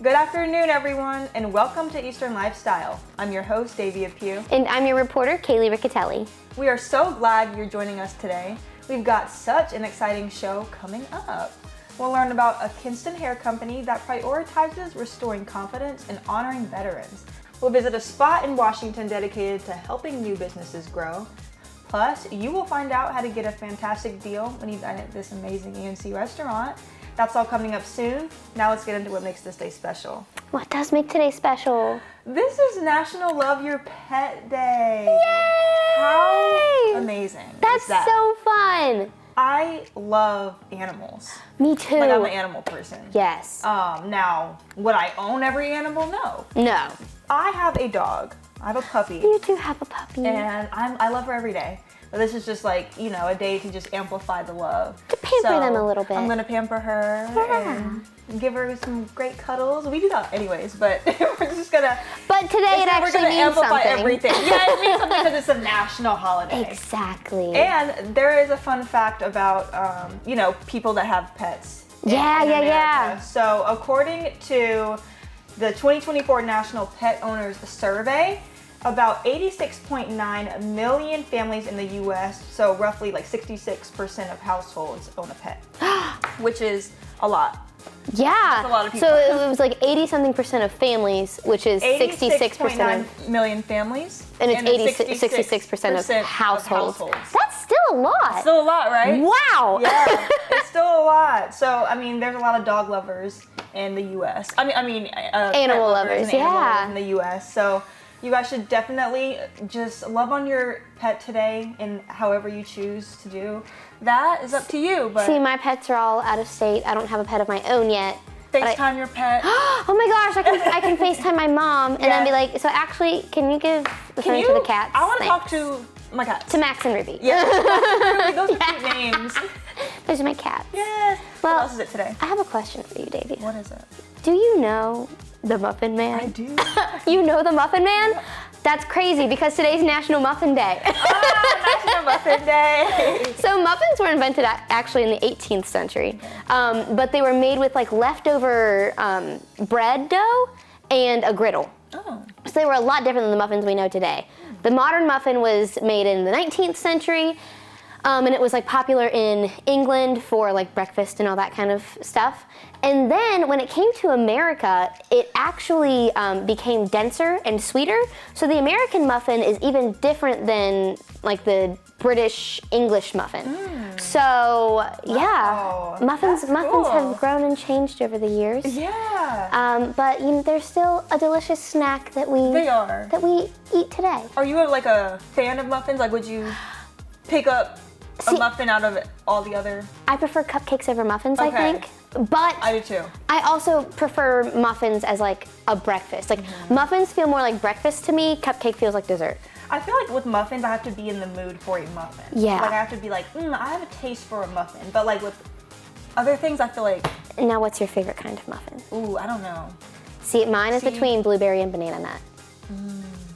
Good afternoon, everyone, and welcome to Eastern Lifestyle. I'm your host, Davia Pugh. And I'm your reporter, Kaylee Riccatelli. We are so glad you're joining us today. We've got such an exciting show coming up. We'll learn about a Kinston hair company that prioritizes restoring confidence and honoring veterans. We'll visit a spot in Washington dedicated to helping new businesses grow. Plus, you will find out how to get a fantastic deal when you dine at this amazing ENC restaurant. That's all coming up soon. Now let's get into what makes this day special. What does make today special? This is National Love Your Pet Day. Yay! How amazing That's is that? so fun. I love animals. Me too. Like, I'm an animal person. Yes. Now, would I own every animal? No. No. I have a dog. I have a puppy. You do have a puppy. And I love her every day. But this is just like, you know, a day to just amplify the love. To pamper them a little bit. I'm gonna pamper her and give her some great cuddles. We do that anyways, but we're just gonna. But today it actually means amplify something. Everything. Yeah, it means something because it's a national holiday. Exactly. And there is a fun fact about, you know, people that have pets. Yeah. So according to the 2024 National Pet Owners Survey, about 86.9 million families in the U.S., so roughly like 66% of households own a pet, which is a lot. Yeah. That's a lot of people. So it was like 80-something% of families, which is 66% of million families. And it's 66% of households. That's still a lot. Still a lot, right? Wow. Yeah, it's still a lot. So, I mean, there's a lot of dog lovers in the U.S. Animal lovers, yeah. In the U.S. So you guys should definitely just love on your pet today in however you choose to do. That is up to you. But see, my pets are all out of state. I don't have a pet of my own yet. FaceTime your pet. Oh my gosh, I can FaceTime my mom and then be like, so actually, can you give the phone to the cats? I want to talk to my cats. To Max and Ruby. Yeah, those are cute names. Those are my cats. Yes. Well, what else is it today? I have a question for you, Davey. What is it? Do you know the Muffin Man? I do. You know the Muffin Man? That's crazy because today's National Muffin Day. National Muffin Day. So muffins were invented actually in the 18th century, but they were made with like leftover bread dough and a griddle. Oh. So they were a lot different than the muffins we know today. The modern muffin was made in the 19th century, and it was like popular in England for like breakfast and all that kind of stuff. And then when it came to America, it actually became denser and sweeter. So the American muffin is even different than like the British English muffin. So yeah, muffins cool. have grown and changed over the years. Yeah. But you know, they're still a delicious snack that we eat today. Are you like a fan of muffins? Like, would you pick up a muffin out of all the other? I prefer cupcakes over muffins, Okay. I think. But I do too. I also prefer muffins as like a breakfast. Like muffins feel more like breakfast to me. Cupcake feels like dessert. I feel like with muffins, I have to be in the mood for a muffin. Yeah. Like I have to be like, I have a taste for a muffin. But like with other things, I feel like. Now, what's your favorite kind of muffin? Ooh, I don't know. See, mine is between blueberry and banana nut.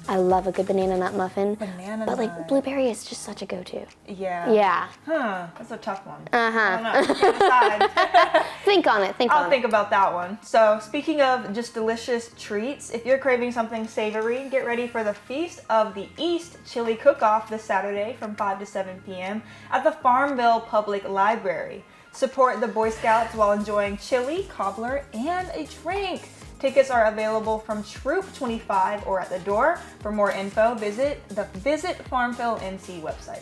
I love a good banana nut muffin. But like blueberry is just such a go-to. Yeah. Yeah. Huh. That's a tough one. Uh-huh. I don't know. Can't decide. Think on it. I'll think about that one. So speaking of just delicious treats, if you're craving something savory, get ready for the Feast of the East Chili Cook-Off this Saturday from 5 to 7 p.m. at the Farmville Public Library. Support the Boy Scouts while enjoying chili, cobbler, and a drink. Tickets are available from Troop 25 or at the door. For more info, visit the Farmville NC website.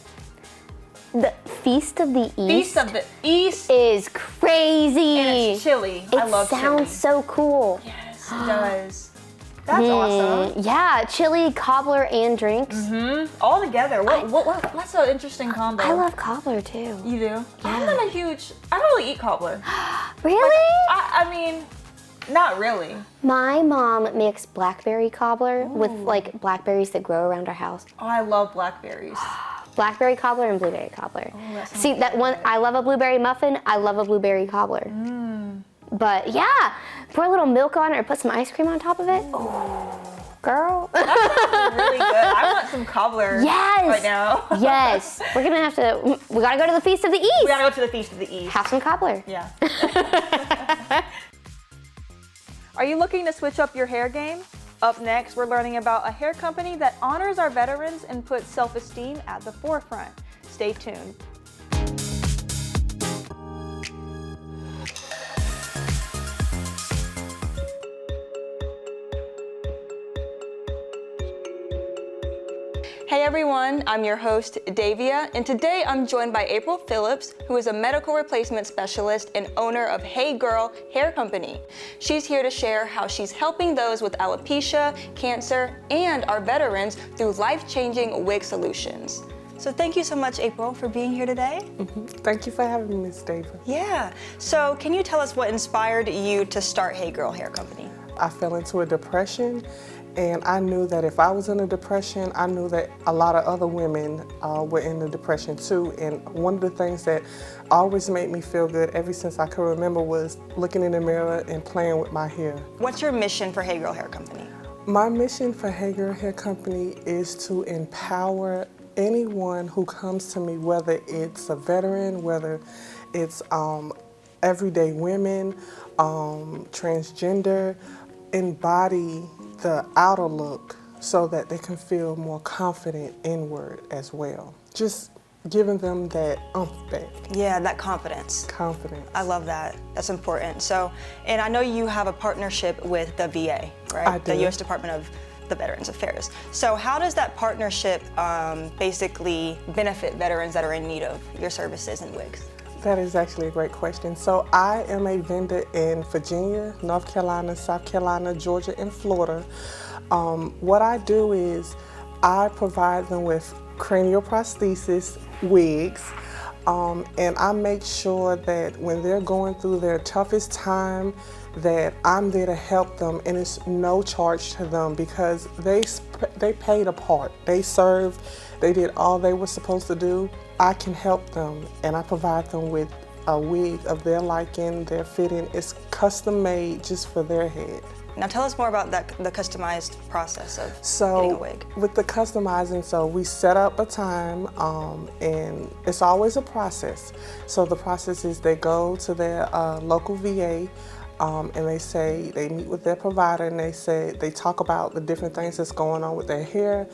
The Feast of the East. Feast of the East is crazy. And it's chili. I love chili. It sounds so cool. Yes, it does. That's awesome. Yeah, chili, cobbler, and drinks. All together. That's an interesting combo. I love cobbler too. You do? Yeah. I'm not a huge. I don't really eat cobbler. Really? I mean, not really. My mom makes blackberry cobbler with like blackberries that grow around our house. Oh, I love blackberries. Blackberry cobbler and blueberry cobbler. Oh, see that one? I love a blueberry muffin. I love a blueberry cobbler. But yeah, pour a little milk on it or put some ice cream on top of it. Oh, girl. That sounds really good. I want some cobbler right now. Yes. We're gonna have to. We gotta go to the Feast of the East. We gotta go to the Feast of the East. Have some cobbler. Yeah. Are you looking to switch up your hair game? Up next, we're learning about a hair company that honors our veterans and puts self-esteem at the forefront. Stay tuned. Hey everyone, I'm your host, Davia, and today I'm joined by April Phillips, who is a medical replacement specialist and owner of Hey Gurl Hair Company. She's here to share how she's helping those with alopecia, cancer, and our veterans through life-changing wig solutions. So thank you so much, April, for being here today. Thank you for having me, Miss Davia. Yeah, so can you tell us what inspired you to start Hey Gurl Hair Company? I fell into a depression, and I knew that if I was in a depression, I knew that a lot of other women were in the depression too. And one of the things that always made me feel good ever since I could remember was looking in the mirror and playing with my hair. What's your mission for Hey Gurl Hair Company? My mission for Hey Gurl Hair Company is to empower anyone who comes to me, whether it's a veteran, whether it's everyday women, transgender, embody the outer look so that they can feel more confident inward as well. Just giving them that oomph back. Yeah, that confidence. Confidence. I love that. That's important. So, and I know you have a partnership with the VA, right? I do. The U.S. Department of the Veterans Affairs. So how does that partnership basically benefit veterans that are in need of your services and wigs? That is actually a great question. So I am a vendor in Virginia, North Carolina, South Carolina, Georgia, and Florida. What I do is I provide them with cranial prosthesis wigs, and I make sure that when they're going through their toughest time, that I'm there to help them, and it's no charge to them because they paid a part. They served, they did all they were supposed to do. I can help them, and I provide them with a wig of their liking, their fitting. It's custom made just for their head. Now tell us more about the customized process of getting a wig. With the customizing, so we set up a time, and it's always a process. So the process is they go to their local VA, and they meet with their provider, and they talk about the different things that's going on with their hair.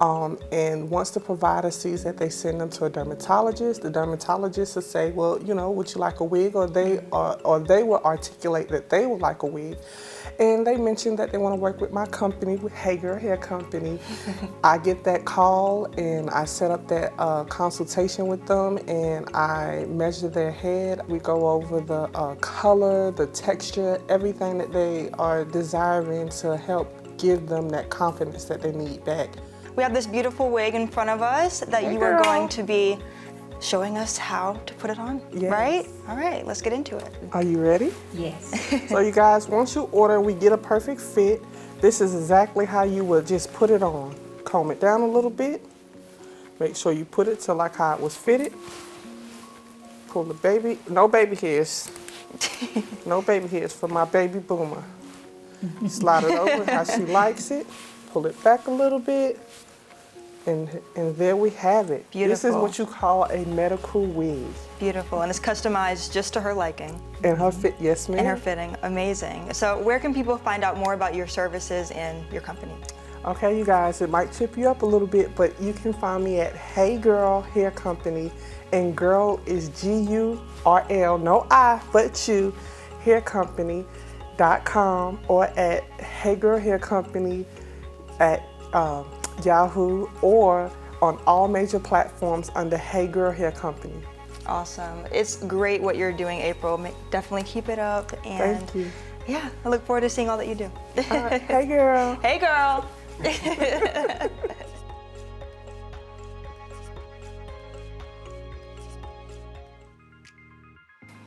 And once the provider sees that, they send them to a dermatologist. The dermatologist will say, well, you know, would you like a wig? Or they will articulate that they would like a wig. And they mention that they want to work with my company, with Hey Gurl Hair Company. I get that call and I set up that consultation with them, and I measure their head. We go over the color, the texture, everything that they are desiring to help give them that confidence that they need back. We have this beautiful wig in front of us that you are going to be showing us how to put it on, yes. Right? All right, let's get into it. Are you ready? Yes. So you guys, once you order, we get a perfect fit. This is exactly how you would just put it on. Comb it down a little bit. Make sure you put it to like how it was fitted. Pull the baby, no baby hairs. No baby hairs for my baby boomer. Slide it over how she likes it. Pull it back a little bit. And there we have it. Beautiful. This is what you call a medical wig. Beautiful, and it's customized just to her liking. And her fit, yes ma'am. And her fitting, amazing. So where can people find out more about your services and your company? Okay, you guys, it might trip you up a little bit, but you can find me at Hey Gurl Hair Company, and girl is G-U-R-L, no I, but you, haircompany.com, or at Hey Gurl Hair Company at Yahoo, or on all major platforms under Hey Gurl Hair Company. Awesome. It's great what you're doing, April. Definitely keep it up. And thank you. Yeah, I look forward to seeing all that you do. Hey girl. Hey girl.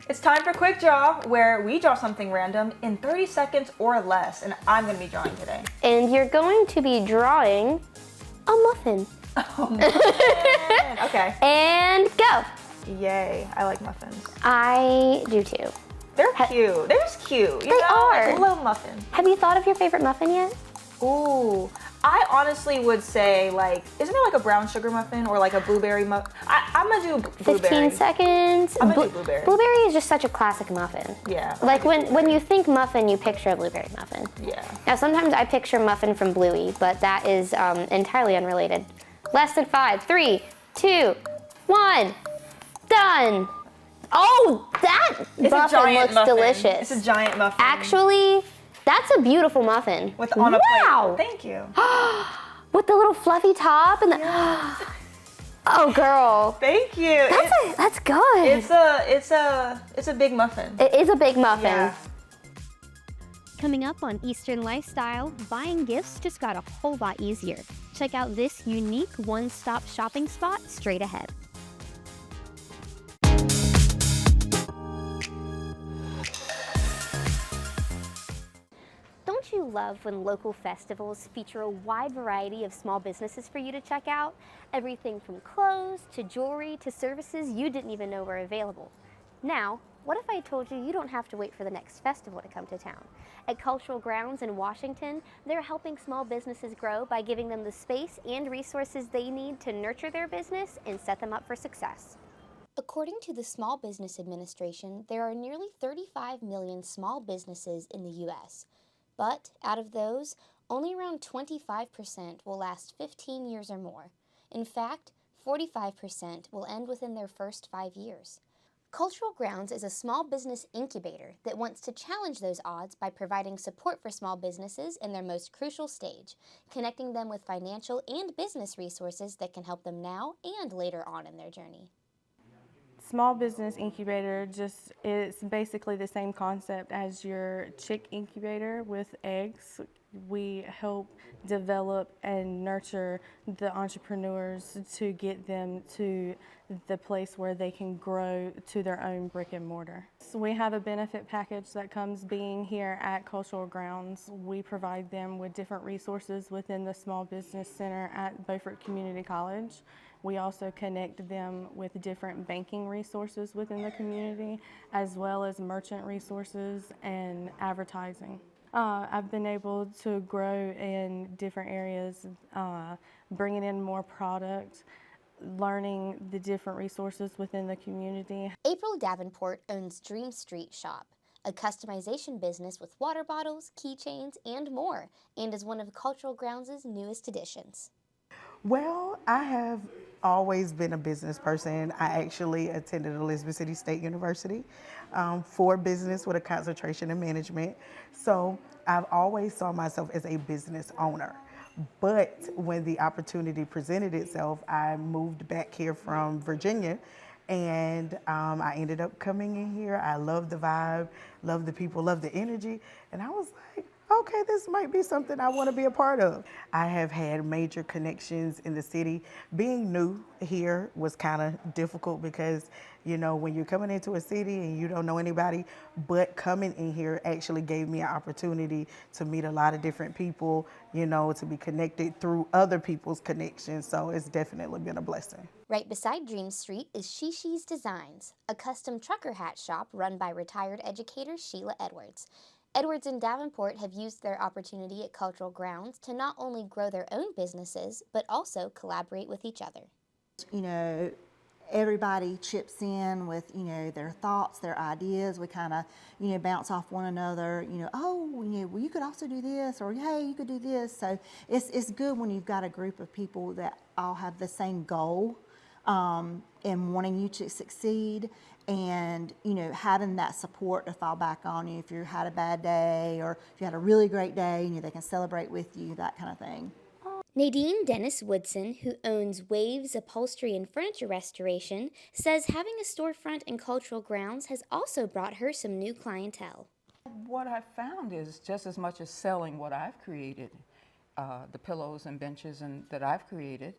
It's time for Quick Draw, where we draw something random in 30 seconds or less, and I'm going to be drawing today. And you're going to be drawing a muffin. Oh, man. Okay. And go. Yay, I like muffins. I do too. They're cute. They're just cute. They are. Like a little muffin. Have you thought of your favorite muffin yet? Ooh, I honestly would say, like, isn't there like a brown sugar muffin or like a blueberry muffin? I'm gonna do blueberry. 15 seconds. I'm gonna do blueberry. Blueberry is just such a classic muffin. Yeah. Like when you think muffin, you picture a blueberry muffin. Yeah. Now sometimes I picture muffin from Bluey, but that is entirely unrelated. Less than 5, 3, 2, 1, done. Oh, that muffin looks delicious. It's a giant muffin. Actually, that's a beautiful muffin. On a wow. plate. Thank you. With the little fluffy top and the. Yes. Oh, girl. Thank you. That's good. It's a big muffin. It is a big muffin. Yeah. Coming up on Eastern Lifestyle, buying gifts just got a whole lot easier. Check out this unique one-stop shopping spot straight ahead. Don't you love when local festivals feature a wide variety of small businesses for you to check out? Everything from clothes to jewelry to services you didn't even know were available. Now, what if I told you you don't have to wait for the next festival to come to town? At Cultural Grounds in Washington, they're helping small businesses grow by giving them the space and resources they need to nurture their business and set them up for success. According to the Small Business Administration, there are nearly 35 million small businesses in the U.S., but out of those, only around 25% will last 15 years or more. In fact, 45% will end within their first 5 years. Cultural Grounds is a small business incubator that wants to challenge those odds by providing support for small businesses in their most crucial stage, connecting them with financial and business resources that can help them now and later on in their journey. Small Business Incubator it's basically the same concept as your chick incubator with eggs. We help develop and nurture the entrepreneurs to get them to the place where they can grow to their own brick and mortar. So we have a benefit package that comes being here at Cultural Grounds. We provide them with different resources within the Small Business Center at Beaufort Community College. We also connect them with different banking resources within the community, as well as merchant resources and advertising. I've been able to grow in different areas, bringing in more product, learning the different resources within the community. April Davenport owns Dream Street Shop, a customization business with water bottles, keychains, and more, and is one of Cultural Grounds' newest additions. Well, I have always been a business person. I actually attended Elizabeth City State University for business with a concentration in management. So I've always saw myself as a business owner. But when the opportunity presented itself, I moved back here from Virginia, and I ended up coming in here. I love the vibe, love the people, love the energy, and I was like, okay, this might be something I want to be a part of. I have had major connections in the city. Being new here was kind of difficult because, you know, when you're coming into a city and you don't know anybody, but coming in here actually gave me an opportunity to meet a lot of different people, you know, to be connected through other people's connections. So it's definitely been a blessing. Right beside Dream Street is Shishi's Designs, a custom trucker hat shop run by retired educator Sheila Edwards. Edwards and Davenport have used their opportunity at Cultural Grounds to not only grow their own businesses, but also collaborate with each other. You know, everybody chips in with, you know, their thoughts, their ideas. We kind of, you know, bounce off one another, you know, oh, you know, well, you could also do this, or hey, you could do this. So it's good when you've got a group of people that all have the same goal and wanting you to succeed, and, you know, having that support to fall back on you if you had a bad day, or if you had a really great day, you know, they can celebrate with you, that kind of thing. Nadine Dennis Woodson, who owns Waves Upholstery and Furniture Restoration, says having a storefront in Cultural Grounds has also brought her some new clientele. What I've found is just as much as selling what I've created, the pillows and benches that I've created,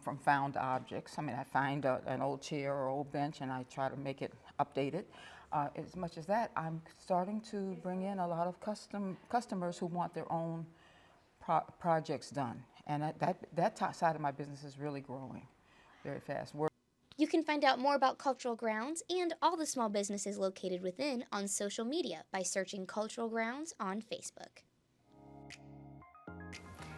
from found objects. I mean, I find an old chair or old bench and I try to make it updated. As much as that, I'm starting to bring in a lot of customers who want their own projects done. And that side of my business is really growing very fast. You can find out more about Cultural Grounds and all the small businesses located within on social media by searching Cultural Grounds on Facebook.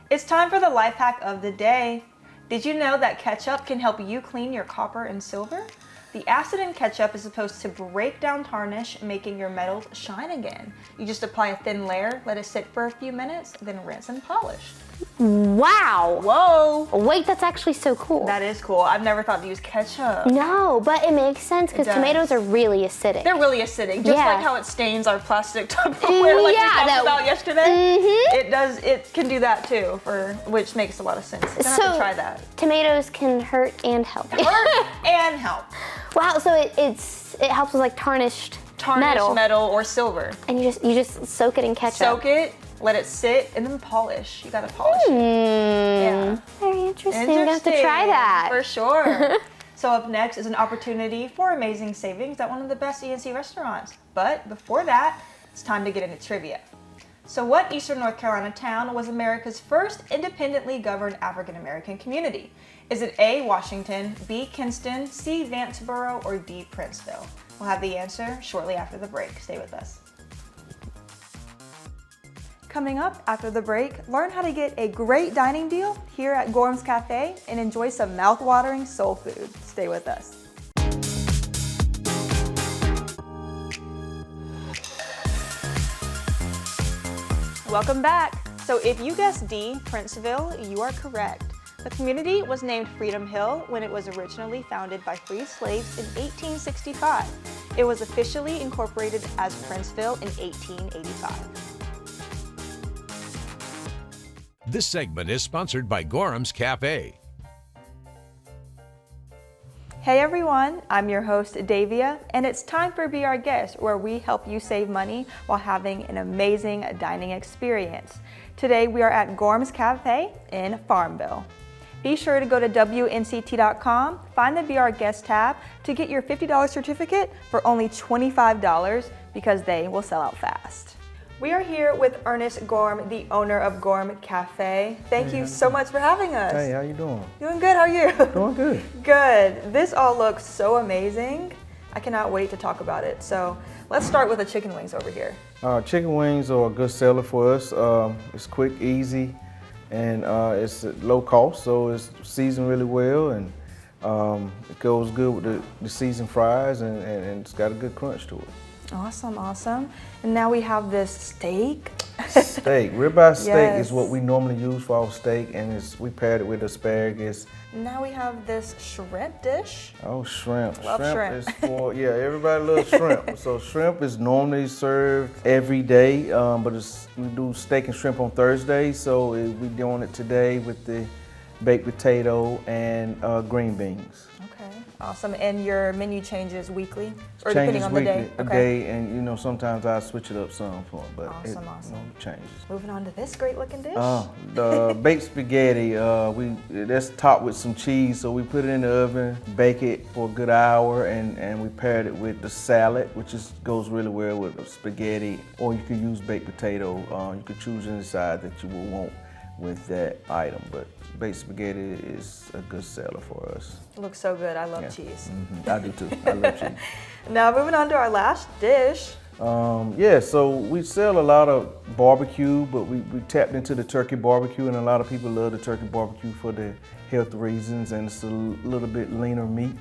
It's time for the life hack of the day. Did you know that ketchup can help you clean your copper and silver? The acid in ketchup is supposed to break down tarnish, making your metals shine again. You just apply a thin layer, let it sit for a few minutes, then rinse and polish. Wow. Whoa! Wait, that's actually so cool. That is cool. I've never thought to use ketchup. No, but it makes sense because does. tomatoes are really acidic. They're really acidic, just Yeah. like how it stains our plastic Tupperware like we talked about yesterday. It does, it can do that too, which makes a lot of sense. I'm gonna have to try that. Tomatoes can hurt and help. Hurt and help. Wow, so it helps with like tarnished Metal or silver. And you just soak it in ketchup. Soak it, let it sit, and then polish. You gotta polish it. Yeah. Very interesting. I'm gonna have to try that. For sure. So up next is an opportunity for amazing savings at one of the best ENC restaurants. But before that, it's time to get into trivia. So what Eastern North Carolina town was America's first independently governed African American community? Is it A, Washington, B, Kinston, C, Vanceboro, or D, Princeville? We'll have the answer shortly after the break. Stay with us. Coming up after the break, learn how to get a great dining deal here at Gorham's Cafe and enjoy some mouth-watering soul food. Stay with us. Welcome back. So if you guessed D, Princeville, you are correct. The community was named Freedom Hill when it was originally founded by freed slaves in 1865. It was officially incorporated as Princeville in 1885. This segment is sponsored by Gorham's Cafe. Hey everyone, I'm your host Davia, and it's time for Be Our Guest, where we help you save money while having an amazing dining experience. Today we are at Gorham's Cafe in Farmville. Be sure to go to WNCT.com, find the Be Our Guest tab to get your $50 certificate for only $25 because they will sell out fast. We are here with Ernest Gorham, the owner of Gorham Cafe. Thank you so much for having us. Hey, how you doing? Doing good, how are you? Doing good. Good. This all looks so amazing. I cannot wait to talk about it. So let's start with the chicken wings over here. Chicken wings are a good seller for us. It's quick, easy, and it's low cost, so it's seasoned really well, and it goes good with the seasoned fries, and it's got a good crunch to it. Awesome, awesome. And now we have this steak. Steak, ribeye steak Yes. is what we normally use for our steak, and we paired it with asparagus. Now we have this shrimp dish. Oh, shrimp. Love shrimp. Is for, yeah, everybody loves shrimp. So shrimp is normally served every day, but we do steak and shrimp on Thursdays, so we're doing it today with the baked potato and green beans. Okay, awesome. And your menu changes weekly? Or Changes depending on the day? weekly, a day, and sometimes I switch it up some for them, but Awesome, it awesome. changes. Moving on to this great looking dish. The baked spaghetti, that's topped with some cheese, so we put it in the oven, bake it for a good hour, and we paired it with the salad, which goes really well with the spaghetti, or you could use baked potato. You could choose any side that you will want with that item, but baked spaghetti is a good seller for us. It looks so good. I love cheese. I do too. I love cheese. Now moving on to our last dish. So we sell a lot of barbecue, but we tapped into the turkey barbecue, and a lot of people love the turkey barbecue for the health reasons, and it's a little bit leaner meat.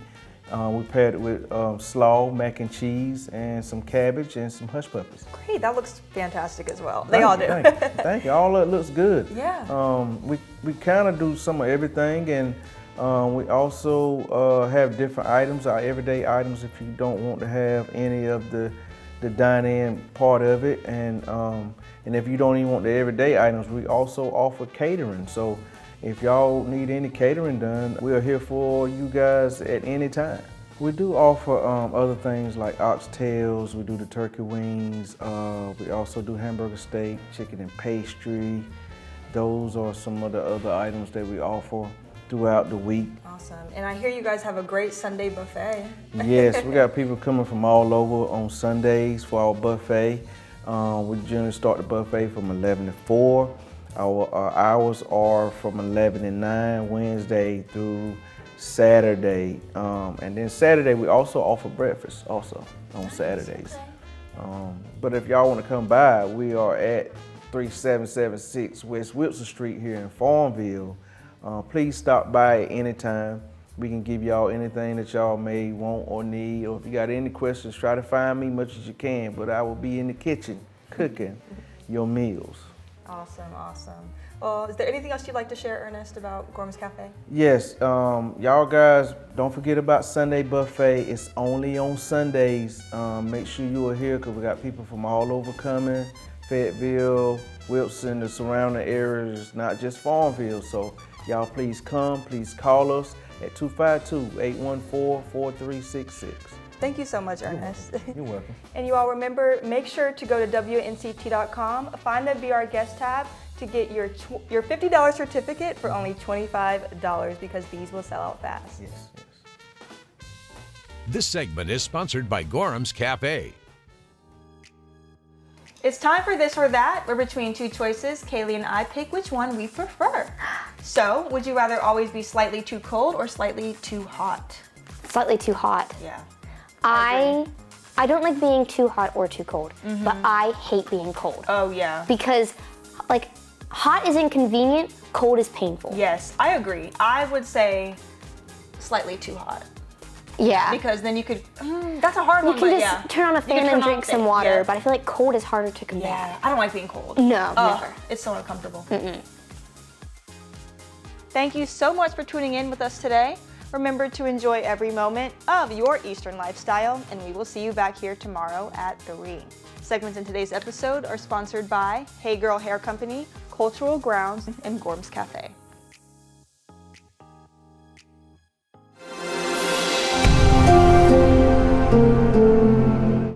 We paired it with slaw, mac and cheese, and some cabbage and some hush puppies. Great, that looks fantastic as well. They all do. Thank you. All that looks good. Yeah. We kind of do some of everything, and we also have different items, our everyday items, if you don't want to have any of the dine-in part of it, and if you don't even want the everyday items, we also offer catering. So if y'all need any catering done, we are here for you guys at any time. We do offer other things like oxtails, we do the turkey wings, we also do hamburger steak, chicken and pastry. Those are some of the other items that we offer throughout the week. Awesome. And I hear you guys have a great Sunday buffet. Yes, we got people coming from all over on Sundays for our buffet. We generally start the buffet from 11 to 4. Our hours are from 11 to 9, Wednesday through Saturday. And then Saturday we also offer breakfast also on Saturdays. But if y'all want to come by, we are at 3776 West Wilson Street here in Farmville. Please stop by at any time. We can give y'all anything that y'all may want or need, or if you got any questions, try to find me much as you can, but I will be in the kitchen cooking your meals. Awesome, awesome. Well, is there anything else you'd like to share, Ernest, about Gorham's Cafe? Yes, y'all guys, don't forget about Sunday buffet. It's only on Sundays. Make sure you are here because we got people from all over coming. Fayetteville, Wilson, the surrounding areas, not just Farmville. So y'all please come, please call us at 252-814-4366. Thank you so much, Ernest. You're welcome. And you all remember, make sure to go to WNCT.com, find the Be Our Guest tab to get your $50 certificate for only $25 because these will sell out fast. Yes, yes. This segment is sponsored by Gorham's Cafe. It's time for this or that. We're between two choices. Kaylee and I pick which one we prefer. So, would you rather always be slightly too cold or slightly too hot? Slightly too hot. Yeah. I don't like being too hot or too cold, but I hate being cold. Oh, yeah. Because, like, hot is inconvenient, cold is painful. Yes, I agree. I would say slightly too hot. Yeah. Because then you could, that's a hard You one, can but just yeah. turn on a fan and drink some water, but I feel like cold is harder to combat. Yeah, I don't like being cold. No, never. It's so uncomfortable. Thank you so much for tuning in with us today. Remember to enjoy every moment of your Eastern lifestyle, and we will see you back here tomorrow at 3. Segments in today's episode are sponsored by Hey Gurl Hair Company, Cultural Grounds, and Gorham's Cafe.